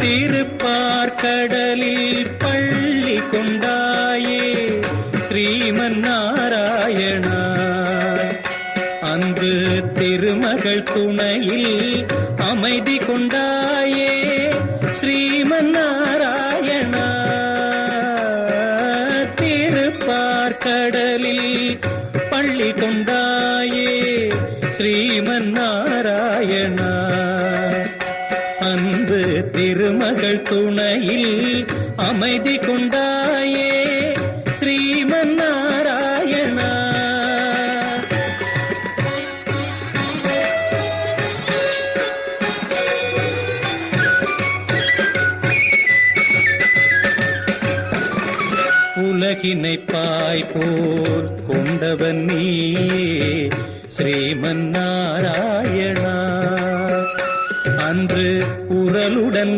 திருப்பார்கடலில் பள்ளி கொண்டாயே ஸ்ரீமன் நாராயணா. அன்று திருமகள் துணையில் அமைதி கொண்டாயே ஸ்ரீமன் நாராயணா. திருப்பார்கடலில் பள்ளி கொண்டாயே ஸ்ரீமன் நாராயணா. அன்று திருமகள் துணையில் அமைதி கொண்டாயே ஸ்ரீமன் நாராயணா. உலகினை பாய்போல் கொண்டவன் நீயே ஸ்ரீமன் நாராயணா. அன்று உரலுடன்